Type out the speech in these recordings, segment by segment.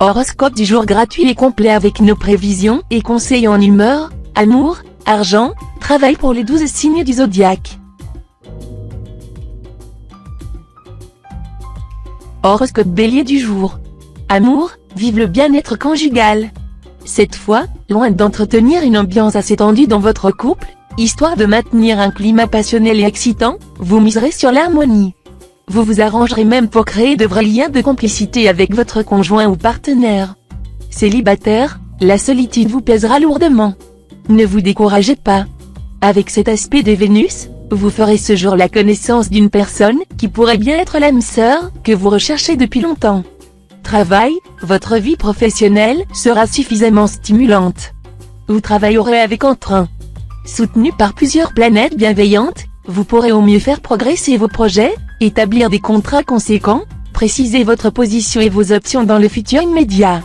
Horoscope du jour gratuit et complet avec nos prévisions et conseils en humeur, amour, argent, travail pour les 12 signes du zodiaque. Horoscope Bélier du jour. Amour, vive le bien-être conjugal. Cette fois, loin d'entretenir une ambiance assez tendue dans votre couple, histoire de maintenir un climat passionnel et excitant, vous miserez sur l'harmonie. Vous vous arrangerez même pour créer de vrais liens de complicité avec votre conjoint ou partenaire. Célibataire, la solitude vous pèsera lourdement. Ne vous découragez pas. Avec cet aspect de Vénus, vous ferez ce jour la connaissance d'une personne qui pourrait bien être l'âme sœur que vous recherchez depuis longtemps. Travail, votre vie professionnelle sera suffisamment stimulante. Vous travaillerez avec entrain. Soutenu par plusieurs planètes bienveillantes, vous pourrez au mieux faire progresser vos projets, établir des contrats conséquents, préciser votre position et vos options dans le futur immédiat.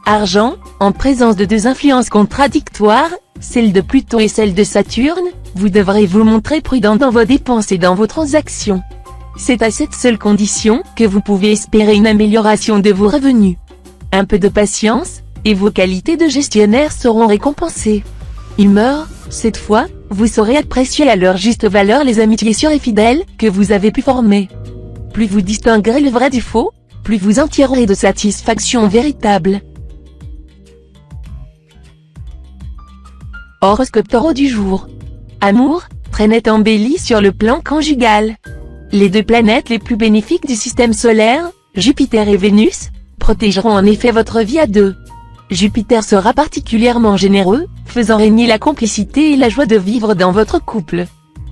Argent, en présence de deux influences contradictoires, celle de Pluton et celle de Saturne, vous devrez vous montrer prudent dans vos dépenses et dans vos transactions. C'est à cette seule condition que vous pouvez espérer une amélioration de vos revenus. Un peu de patience, et vos qualités de gestionnaire seront récompensées. Humeur, cette fois, vous saurez apprécier à leur juste valeur les amitiés sûres et fidèles que vous avez pu former. Plus vous distinguerez le vrai du faux, plus vous en tirerez de satisfaction véritable. Horoscope Taureau du jour. Amour, très net embelli sur le plan conjugal. Les deux planètes les plus bénéfiques du système solaire, Jupiter et Vénus, protégeront en effet votre vie à deux. Jupiter sera particulièrement généreux, faisant régner la complicité et la joie de vivre dans votre couple.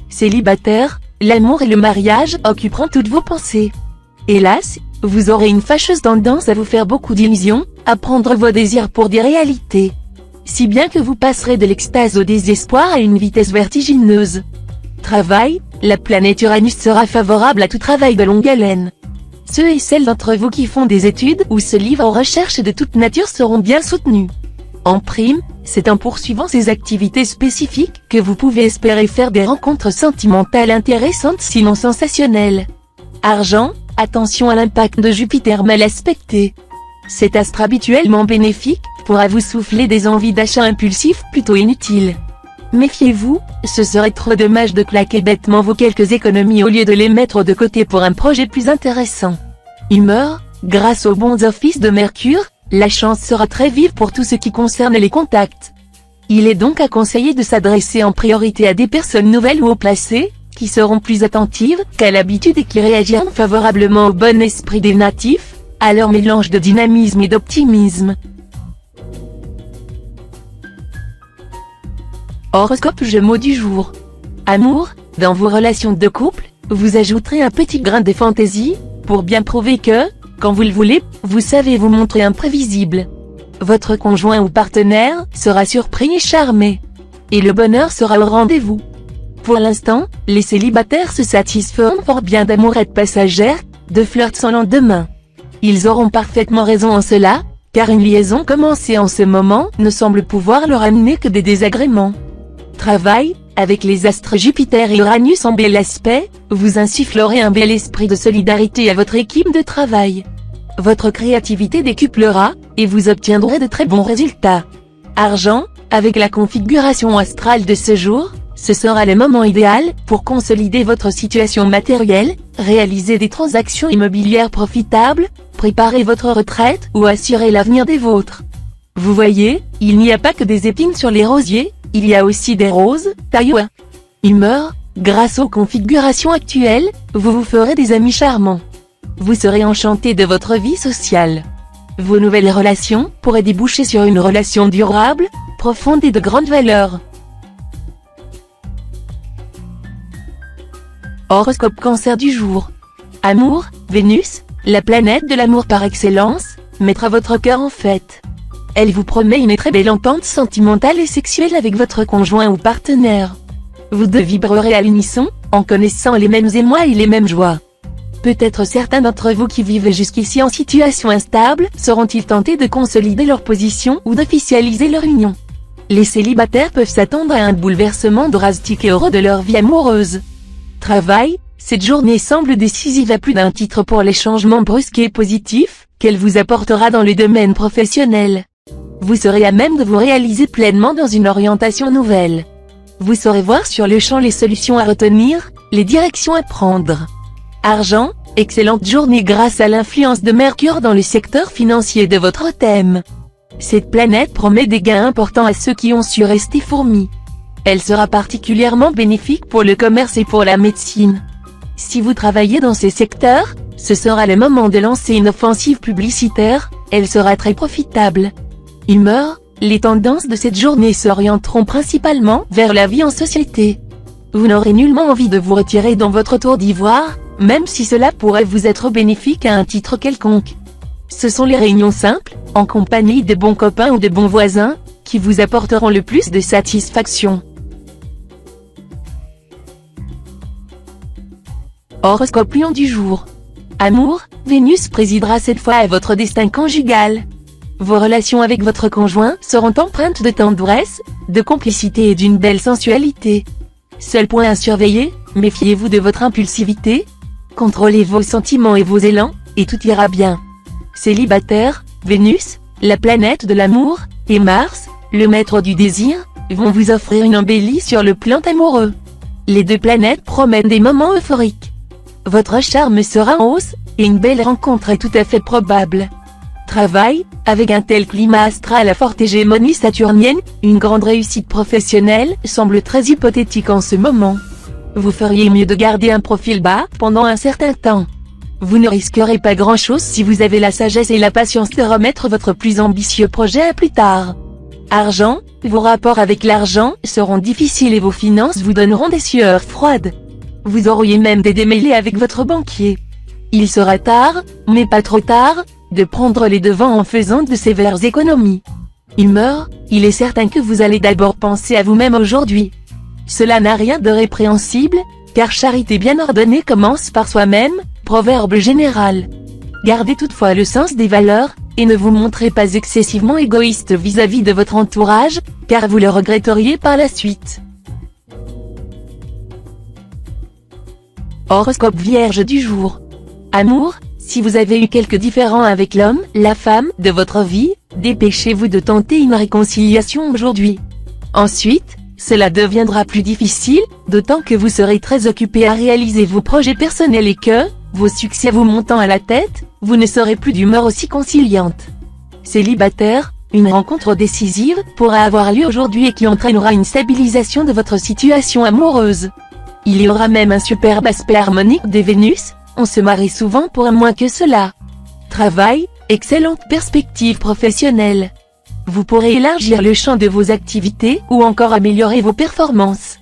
Célibataire, l'amour et le mariage occuperont toutes vos pensées. Hélas, vous aurez une fâcheuse tendance à vous faire beaucoup d'illusions, à prendre vos désirs pour des réalités. Si bien que vous passerez de l'extase au désespoir à une vitesse vertigineuse. Travail, la planète Uranus sera favorable à tout travail de longue haleine. Ceux et celles d'entre vous qui font des études ou se livrent aux recherches de toute nature seront bien soutenus. En prime, c'est en poursuivant ces activités spécifiques que vous pouvez espérer faire des rencontres sentimentales intéressantes sinon sensationnelles. Argent, attention à l'impact de Jupiter mal aspecté. Cet astre habituellement bénéfique pourra vous souffler des envies d'achat impulsifs plutôt inutiles. Méfiez-vous, ce serait trop dommage de claquer bêtement vos quelques économies au lieu de les mettre de côté pour un projet plus intéressant. Humeur, grâce aux bons offices de Mercure, la chance sera très vive pour tout ce qui concerne les contacts. Il est donc à conseiller de s'adresser en priorité à des personnes nouvelles ou haut placées, qui seront plus attentives qu'à l'habitude et qui réagiront favorablement au bon esprit des natifs, à leur mélange de dynamisme et d'optimisme. Horoscope Gémeaux du jour. Amour, dans vos relations de couple, vous ajouterez un petit grain de fantaisie, pour bien prouver que, quand vous le voulez, vous savez vous montrer imprévisible. Votre conjoint ou partenaire sera surpris et charmé. Et le bonheur sera au rendez-vous. Pour l'instant, les célibataires se satisferont fort bien d'amourettes passagères, de flirts sans lendemain. Ils auront parfaitement raison en cela, car une liaison commencée en ce moment ne semble pouvoir leur amener que des désagréments. Travail, avec les astres Jupiter et Uranus en bel aspect, vous insufflerez un bel esprit de solidarité à votre équipe de travail. Votre créativité décuplera, et vous obtiendrez de très bons résultats. Argent, avec la configuration astrale de ce jour, ce sera le moment idéal pour consolider votre situation matérielle, réaliser des transactions immobilières profitables, préparer votre retraite ou assurer l'avenir des vôtres. Vous voyez, il n'y a pas que des épines sur les rosiers, il y a aussi des roses, taille. Humeur, grâce aux configurations actuelles, vous vous ferez des amis charmants. Vous serez enchanté de votre vie sociale. Vos nouvelles relations pourraient déboucher sur une relation durable, profonde et de grande valeur. Horoscope Cancer du jour. Amour, Vénus, la planète de l'amour par excellence, mettra votre cœur en fête. Elle vous promet une très belle entente sentimentale et sexuelle avec votre conjoint ou partenaire. Vous deux vibrerez à l'unisson, en connaissant les mêmes émois et les mêmes joies. Peut-être certains d'entre vous qui vivent jusqu'ici en situation instable, seront-ils tentés de consolider leur position ou d'officialiser leur union. Les célibataires peuvent s'attendre à un bouleversement drastique et heureux de leur vie amoureuse. Travail, cette journée semble décisive à plus d'un titre pour les changements brusques et positifs qu'elle vous apportera dans le domaine professionnel. Vous serez à même de vous réaliser pleinement dans une orientation nouvelle. Vous saurez voir sur le champ les solutions à retenir, les directions à prendre. Argent, excellente journée grâce à l'influence de Mercure dans le secteur financier de votre thème. Cette planète promet des gains importants à ceux qui ont su rester fourmis. Elle sera particulièrement bénéfique pour le commerce et pour la médecine. Si vous travaillez dans ces secteurs, ce sera le moment de lancer une offensive publicitaire, elle sera très profitable. Humeur, les tendances de cette journée s'orienteront principalement vers la vie en société. Vous n'aurez nullement envie de vous retirer dans votre tour d'ivoire, même si cela pourrait vous être bénéfique à un titre quelconque. Ce sont les réunions simples, en compagnie de bons copains ou de bons voisins, qui vous apporteront le plus de satisfaction. Horoscope Lion du jour. Amour, Vénus présidera cette fois à votre destin conjugal. Vos relations avec votre conjoint seront empreintes de tendresse, de complicité et d'une belle sensualité. Seul point à surveiller, méfiez-vous de votre impulsivité. Contrôlez vos sentiments et vos élans, et tout ira bien. Célibataire, Vénus, la planète de l'amour, et Mars, le maître du désir, vont vous offrir une embellie sur le plan amoureux. Les deux planètes promettent des moments euphoriques. Votre charme sera en hausse, et une belle rencontre est tout à fait probable. Travail, avec un tel climat astral à forte hégémonie saturnienne, une grande réussite professionnelle semble très hypothétique en ce moment. Vous feriez mieux de garder un profil bas pendant un certain temps. Vous ne risquerez pas grand-chose si vous avez la sagesse et la patience de remettre votre plus ambitieux projet à plus tard. Argent, vos rapports avec l'argent seront difficiles et vos finances vous donneront des sueurs froides. Vous auriez même des démêlés avec votre banquier. Il sera tard, mais pas trop tard, de prendre les devants en faisant de sévères économies. Humeur, il est certain que vous allez d'abord penser à vous-même aujourd'hui. Cela n'a rien de répréhensible, car charité bien ordonnée commence par soi-même, proverbe général. Gardez toutefois le sens des valeurs, et ne vous montrez pas excessivement égoïste vis-à-vis de votre entourage, car vous le regretteriez par la suite. Horoscope Vierge du jour. Amour, si vous avez eu quelques différends avec l'homme, la femme, de votre vie, dépêchez-vous de tenter une réconciliation aujourd'hui. Ensuite, cela deviendra plus difficile, d'autant que vous serez très occupé à réaliser vos projets personnels et que, vos succès vous montant à la tête, vous ne serez plus d'humeur aussi conciliante. Célibataire, une rencontre décisive pourra avoir lieu aujourd'hui et qui entraînera une stabilisation de votre situation amoureuse. Il y aura même un superbe aspect harmonique des Vénus, on se marie souvent pour moins que cela. Travail, excellente perspective professionnelle. Vous pourrez élargir le champ de vos activités ou encore améliorer vos performances.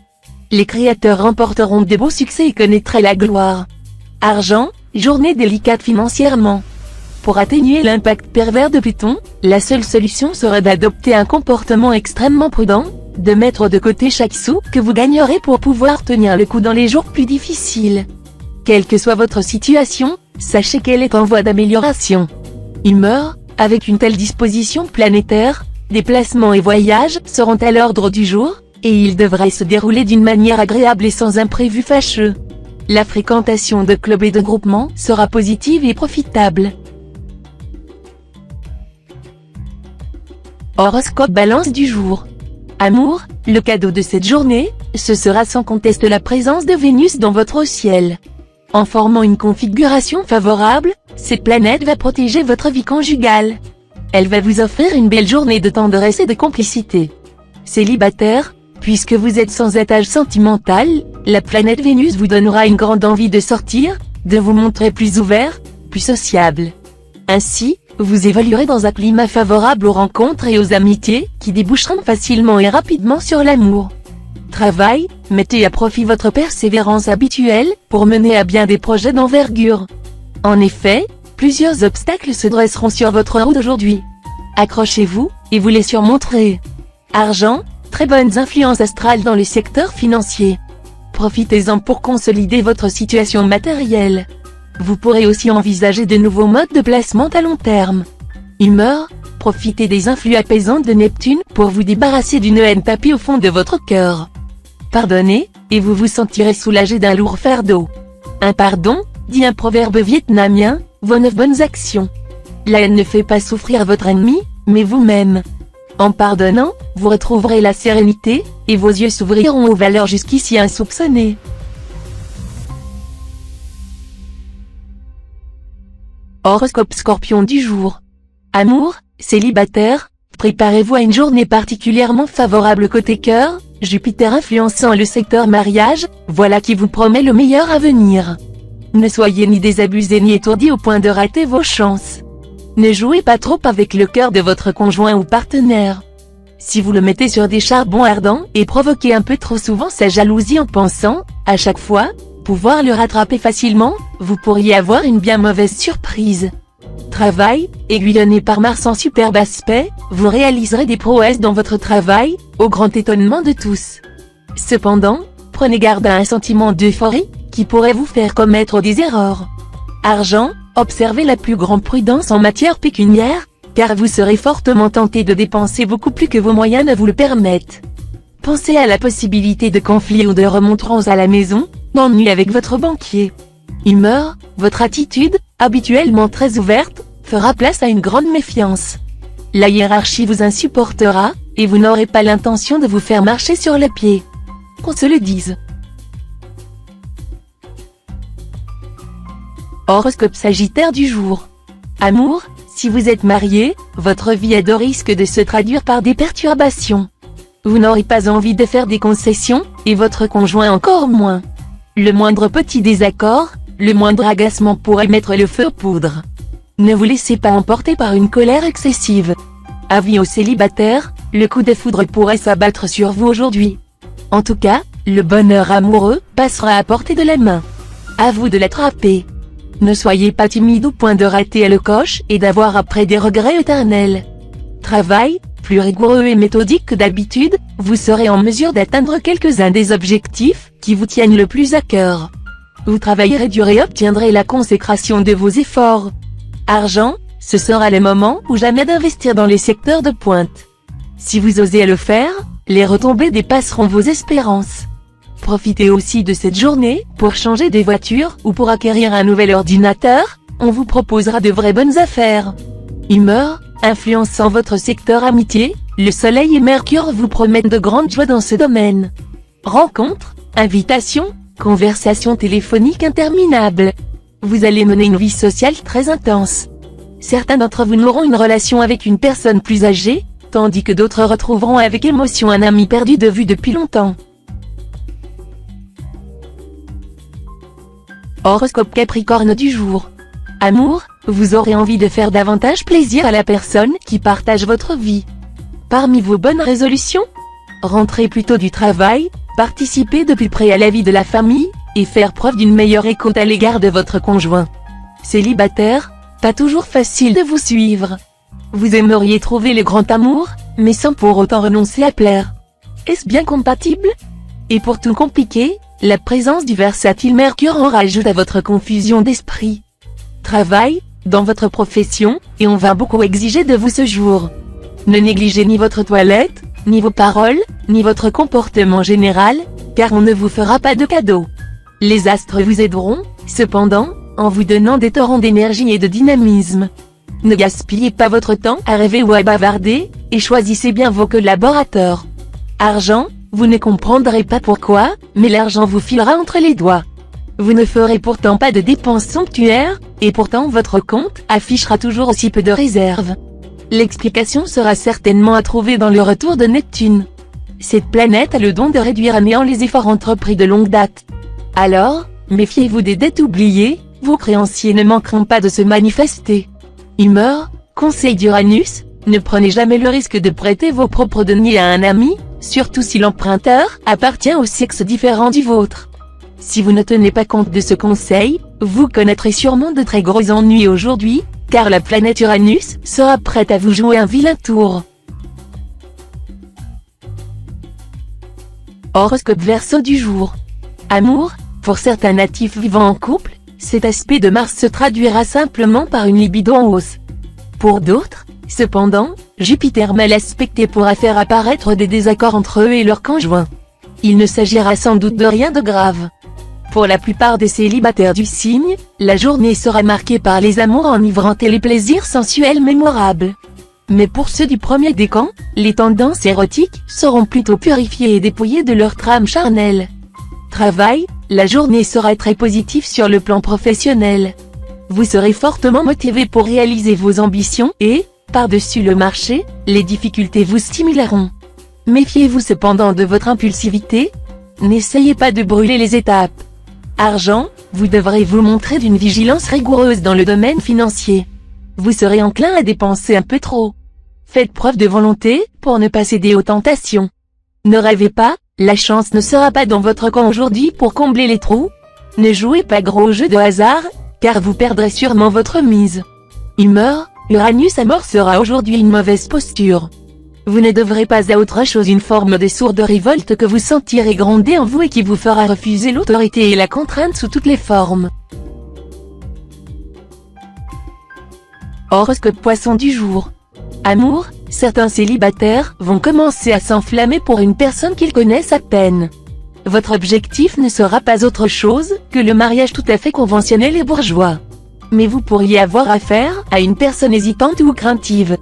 Les créateurs remporteront de beaux succès et connaîtraient la gloire. Argent, journée délicate financièrement. Pour atténuer l'impact pervers de Pluton, la seule solution serait d'adopter un comportement extrêmement prudent, de mettre de côté chaque sou que vous gagnerez pour pouvoir tenir le coup dans les jours plus difficiles. Quelle que soit votre situation, sachez qu'elle est en voie d'amélioration. Humeur, avec une telle disposition planétaire, déplacements et voyages seront à l'ordre du jour, et ils devraient se dérouler d'une manière agréable et sans imprévu fâcheux. La fréquentation de clubs et de groupements sera positive et profitable. Horoscope Balance du jour. Amour, le cadeau de cette journée, ce sera sans conteste la présence de Vénus dans votre ciel. En formant une configuration favorable, cette planète va protéger votre vie conjugale. Elle va vous offrir une belle journée de tendresse et de complicité. Célibataire, puisque vous êtes sans attache sentimentale, la planète Vénus vous donnera une grande envie de sortir, de vous montrer plus ouvert, plus sociable. Ainsi, vous évoluerez dans un climat favorable aux rencontres et aux amitiés, qui déboucheront facilement et rapidement sur l'amour. Travail, mettez à profit votre persévérance habituelle, pour mener à bien des projets d'envergure. En effet, plusieurs obstacles se dresseront sur votre route aujourd'hui. Accrochez-vous, et vous les surmonterez. Argent, très bonnes influences astrales dans le secteur financier. Profitez-en pour consolider votre situation matérielle. Vous pourrez aussi envisager de nouveaux modes de placement à long terme. Humeur, profitez des influx apaisants de Neptune pour vous débarrasser d'une haine tapie au fond de votre cœur. Pardonnez, et vous vous sentirez soulagé d'un lourd fardeau. Un pardon, dit un proverbe vietnamien, vaut 9 bonnes actions. La haine ne fait pas souffrir votre ennemi, mais vous-même. En pardonnant, vous retrouverez la sérénité, et vos yeux s'ouvriront aux valeurs jusqu'ici insoupçonnées. Horoscope Scorpion du jour. Amour, célibataire, préparez-vous à une journée particulièrement favorable côté cœur, Jupiter influençant le secteur mariage, voilà qui vous promet le meilleur avenir. Ne soyez ni désabusé ni étourdi au point de rater vos chances. Ne jouez pas trop avec le cœur de votre conjoint ou partenaire. Si vous le mettez sur des charbons ardents et provoquez un peu trop souvent sa jalousie en pensant, à chaque fois, pouvoir le rattraper facilement, vous pourriez avoir une bien mauvaise surprise. Travail, aiguillonné par Mars en superbe aspect, vous réaliserez des prouesses dans votre travail, au grand étonnement de tous. Cependant, prenez garde à un sentiment d'euphorie, qui pourrait vous faire commettre des erreurs. Argent, observez la plus grande prudence en matière pécuniaire, car vous serez fortement tenté de dépenser beaucoup plus que vos moyens ne vous le permettent. Pensez à la possibilité de conflits ou de remontrances à la maison, d'ennuis avec votre banquier. Humeur, votre attitude, habituellement très ouverte, fera place à une grande méfiance. La hiérarchie vous insupportera, et vous n'aurez pas l'intention de vous faire marcher sur le pied. Qu'on se le dise. Horoscope Sagittaire du jour. Amour, si vous êtes marié, votre vie est de risque de se traduire par des perturbations. Vous n'aurez pas envie de faire des concessions, et votre conjoint encore moins. Le moindre petit désaccord, le moindre agacement pourrait mettre le feu aux poudres. Ne vous laissez pas emporter par une colère excessive. Avis aux célibataires, le coup de foudre pourrait s'abattre sur vous aujourd'hui. En tout cas, le bonheur amoureux passera à portée de la main. À vous de l'attraper. Ne soyez pas timide au point de rater le coche et d'avoir après des regrets éternels. Travail, plus rigoureux et méthodique que d'habitude, vous serez en mesure d'atteindre quelques-uns des objectifs qui vous tiennent le plus à cœur. Vous travaillerez dur et obtiendrez la consécration de vos efforts. Argent, ce sera le moment ou jamais d'investir dans les secteurs de pointe. Si vous osez le faire, les retombées dépasseront vos espérances. Profitez aussi de cette journée pour changer des voitures ou pour acquérir un nouvel ordinateur, on vous proposera de vraies bonnes affaires. Humeur, influençant votre secteur amitié, le Soleil et Mercure vous promettent de grandes joies dans ce domaine. Rencontres, invitations, conversations téléphoniques interminables. Vous allez mener une vie sociale très intense. Certains d'entre vous n'auront une relation avec une personne plus âgée, tandis que d'autres retrouveront avec émotion un ami perdu de vue depuis longtemps. Horoscope Capricorne du jour. Amour, vous aurez envie de faire davantage plaisir à la personne qui partage votre vie. Parmi vos bonnes résolutions, rentrez plutôt du travail, participer de plus près à la vie de la famille, et faire preuve d'une meilleure écoute à l'égard de votre conjoint. Célibataire, pas toujours facile de vous suivre. Vous aimeriez trouver le grand amour, mais sans pour autant renoncer à plaire. Est-ce bien compatible? Et pour tout compliquer, la présence du versatile Mercure en rajoute à votre confusion d'esprit. Travail, dans votre profession, et on va beaucoup exiger de vous ce jour. Ne négligez ni votre toilette, ni vos paroles, ni votre comportement général, car on ne vous fera pas de cadeaux. Les astres vous aideront, cependant, en vous donnant des torrents d'énergie et de dynamisme. Ne gaspillez pas votre temps à rêver ou à bavarder, et choisissez bien vos collaborateurs. Argent, vous ne comprendrez pas pourquoi, mais l'argent vous filera entre les doigts. Vous ne ferez pourtant pas de dépenses somptuaires, et pourtant votre compte affichera toujours aussi peu de réserves. L'explication sera certainement à trouver dans le retour de Neptune. Cette planète a le don de réduire à néant les efforts entrepris de longue date. Alors, méfiez-vous des dettes oubliées, vos créanciers ne manqueront pas de se manifester. Humeur, conseil d'Uranus, ne prenez jamais le risque de prêter vos propres deniers à un ami, surtout si l'emprunteur appartient au sexe différent du vôtre. Si vous ne tenez pas compte de ce conseil, vous connaîtrez sûrement de très gros ennuis aujourd'hui, car la planète Uranus sera prête à vous jouer un vilain tour. Horoscope Verseau du jour. Amour, pour certains natifs vivant en couple, cet aspect de Mars se traduira simplement par une libido en hausse. Pour d'autres, cependant, Jupiter mal aspecté pourra faire apparaître des désaccords entre eux et leurs conjoints. Il ne s'agira sans doute de rien de grave. Pour la plupart des célibataires du signe, la journée sera marquée par les amours enivrantes et les plaisirs sensuels mémorables. Mais pour ceux du premier décan, les tendances érotiques seront plutôt purifiées et dépouillées de leur trame charnelle. Travail, la journée sera très positive sur le plan professionnel. Vous serez fortement motivé pour réaliser vos ambitions et, par-dessus le marché, les difficultés vous stimuleront. Méfiez-vous cependant de votre impulsivité. N'essayez pas de brûler les étapes. Argent, vous devrez vous montrer d'une vigilance rigoureuse dans le domaine financier. Vous serez enclin à dépenser un peu trop. Faites preuve de volonté pour ne pas céder aux tentations. Ne rêvez pas, la chance ne sera pas dans votre camp aujourd'hui pour combler les trous. Ne jouez pas gros au jeu de hasard, car vous perdrez sûrement votre mise. Humeur, Uranus amorcera aujourd'hui une mauvaise posture. Vous ne devrez pas à autre chose une forme de sourde révolte que vous sentirez gronder en vous et qui vous fera refuser l'autorité et la contrainte sous toutes les formes. Horoscope Poisson du jour. Amour, certains célibataires vont commencer à s'enflammer pour une personne qu'ils connaissent à peine. Votre objectif ne sera pas autre chose que le mariage tout à fait conventionnel et bourgeois. Mais vous pourriez avoir affaire à une personne hésitante ou craintive.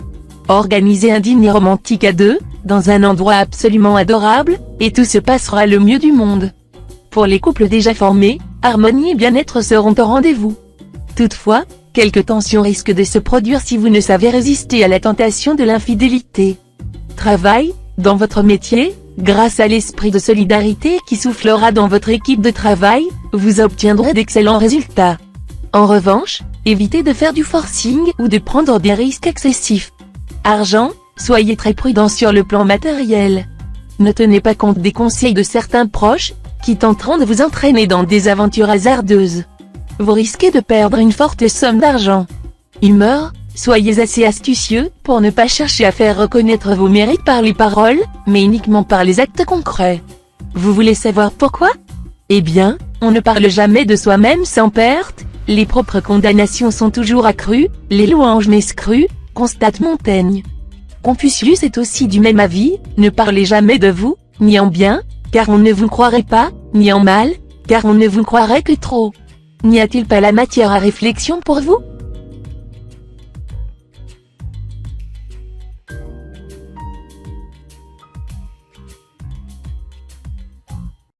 Organisez un dîner romantique à deux, dans un endroit absolument adorable, et tout se passera le mieux du monde. Pour les couples déjà formés, harmonie et bien-être seront au rendez-vous. Toutefois, quelques tensions risquent de se produire si vous ne savez résister à la tentation de l'infidélité. Travail, dans votre métier, grâce à l'esprit de solidarité qui soufflera dans votre équipe de travail, vous obtiendrez d'excellents résultats. En revanche, évitez de faire du forcing ou de prendre des risques excessifs. Argent, soyez très prudent sur le plan matériel. Ne tenez pas compte des conseils de certains proches, qui tenteront de vous entraîner dans des aventures hasardeuses. Vous risquez de perdre une forte somme d'argent. Humeur, soyez assez astucieux pour ne pas chercher à faire reconnaître vos mérites par les paroles, mais uniquement par les actes concrets. Vous voulez savoir pourquoi? Eh bien, on ne parle jamais de soi-même sans perte, les propres condamnations sont toujours accrues, les louanges n'escruent, constate Montaigne. Confucius est aussi du même avis, ne parlez jamais de vous, ni en bien, car on ne vous croirait pas, ni en mal, car on ne vous croirait que trop. N'y a-t-il pas la matière à réflexion pour vous?